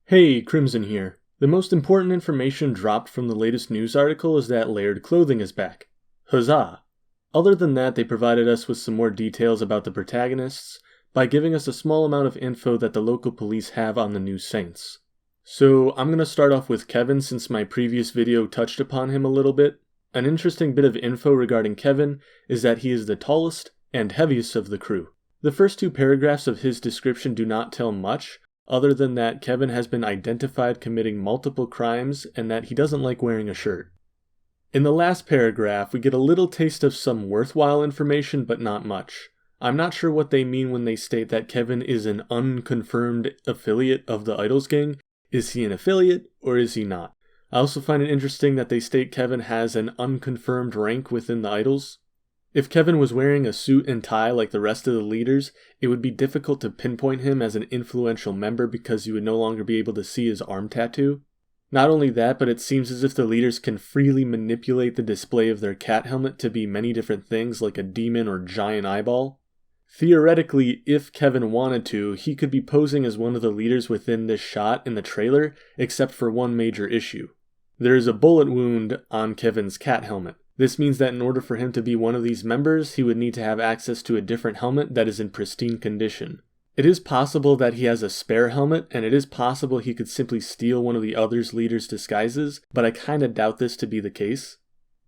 Hey, Chrymzon here. The most important information dropped from the latest news article is that layered clothing is back. Huzzah! Other than that, they provided us with some more details about the protagonists by giving us a small amount of info that the local police have on the new Saints. So I'm going to start off with Kevin since my previous video touched upon him a little bit. An interesting bit of info regarding Kevin is that he is the tallest and heaviest of the crew. The first two paragraphs of his description do not tell much, other than that Kevin has been identified committing multiple crimes and that he doesn't like wearing a shirt. In the last paragraph, we get a little taste of some worthwhile information, but not much. I'm not sure what they mean when they state that Kevin is an unconfirmed affiliate of the Idols gang. Is he an affiliate, or is he not? I also find it interesting that they state Kevin has an unconfirmed rank within the Idols. If Kevin was wearing a suit and tie like the rest of the leaders, it would be difficult to pinpoint him as an influential member because you would no longer be able to see his arm tattoo. Not only that, but it seems as if the leaders can freely manipulate the display of their cat helmet to be many different things like a demon or giant eyeball. Theoretically, if Kevin wanted to, he could be posing as one of the leaders within this shot in the trailer, except for one major issue. There is a bullet wound on Kevin's cat helmet. This means that in order for him to be one of these members, he would need to have access to a different helmet that is in pristine condition. It is possible that he has a spare helmet, and it is possible he could simply steal one of the other leaders' disguises, but I kinda doubt this to be the case.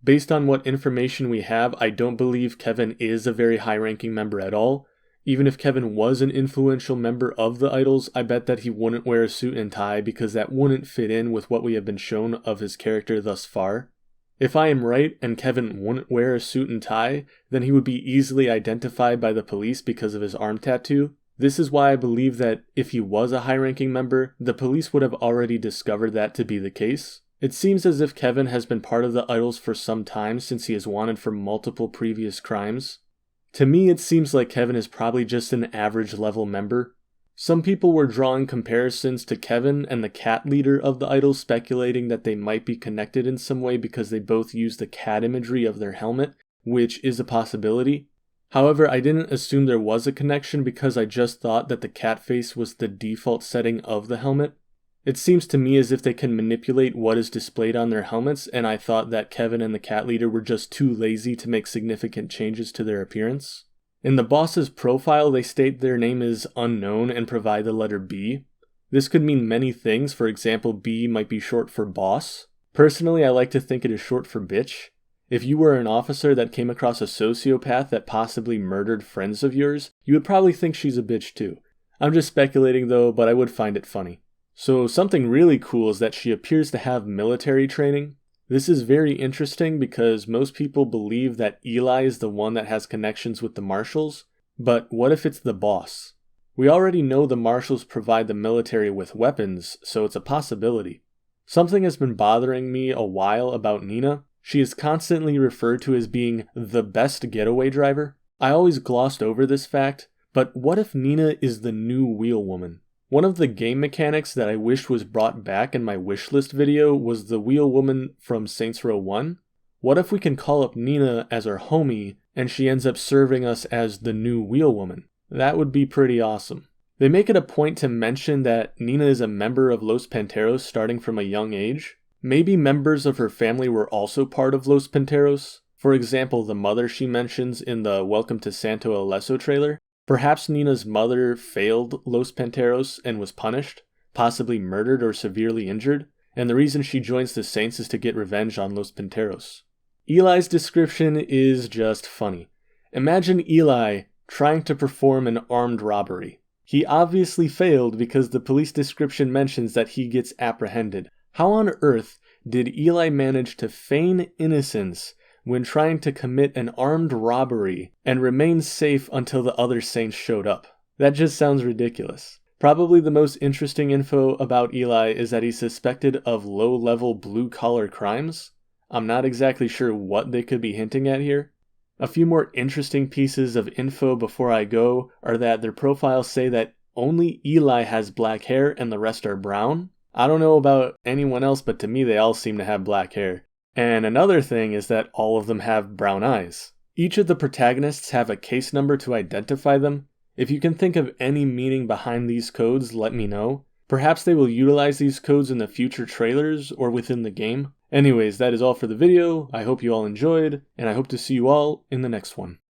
Based on what information we have, I don't believe Kevin is a very high-ranking member at all. Even if Kevin was an influential member of the Idols, I bet that he wouldn't wear a suit and tie because that wouldn't fit in with what we have been shown of his character thus far. If I am right and Kevin wouldn't wear a suit and tie, then he would be easily identified by the police because of his arm tattoo. This is why I believe that if he was a high-ranking member, the police would have already discovered that to be the case. It seems as if Kevin has been part of the Idols for some time since he is wanted for multiple previous crimes. To me, it seems like Kevin is probably just an average-level member. Some people were drawing comparisons to Kevin and the cat leader of the Idols, speculating that they might be connected in some way because they both use the cat imagery of their helmet, which is a possibility. However, I didn't assume there was a connection because I just thought that the cat face was the default setting of the helmet. It seems to me as if they can manipulate what is displayed on their helmets, and I thought that Kevin and the cat leader were just too lazy to make significant changes to their appearance. In the boss's profile, they state their name is unknown and provide the letter B. This could mean many things. For example, B might be short for boss. Personally, I like to think it is short for bitch. If you were an officer that came across a sociopath that possibly murdered friends of yours, you would probably think she's a bitch too. I'm just speculating though, but I would find it funny. So something really cool is that she appears to have military training. This is very interesting because most people believe that Eli is the one that has connections with the Marshals, but what if it's the boss? We already know the Marshals provide the military with weapons, so it's a possibility. Something has been bothering me a while about Nina. She is constantly referred to as being the best getaway driver. I always glossed over this fact, but what if Nina is the new wheel woman? One of the game mechanics that I wished was brought back in my wishlist video was the wheel woman from Saints Row 1. What if we can call up Nina as our homie and she ends up serving us as the new wheel woman? That would be pretty awesome. They make it a point to mention that Nina is a member of Los Panteros starting from a young age. Maybe members of her family were also part of Los Panteros. For example, the mother she mentions in the Welcome to Santo Alesso trailer. Perhaps Nina's mother failed Los Panteros and was punished, possibly murdered or severely injured, and the reason she joins the Saints is to get revenge on Los Panteros. Eli's description is just funny. Imagine Eli trying to perform an armed robbery. He obviously failed because the police description mentions that he gets apprehended. How on earth did Eli manage to feign innocence when trying to commit an armed robbery and remain safe until the other Saints showed up? That just sounds ridiculous. Probably the most interesting info about Eli is that he's suspected of low-level blue-collar crimes. I'm not exactly sure what they could be hinting at here. A few more interesting pieces of info before I go are that their profiles say that only Eli has black hair and the rest are brown. I don't know about anyone else, but to me they all seem to have black hair. And another thing is that all of them have brown eyes. Each of the protagonists have a case number to identify them. If you can think of any meaning behind these codes, let me know. Perhaps they will utilize these codes in the future trailers or within the game. Anyways, that is all for the video. I hope you all enjoyed, and I hope to see you all in the next one.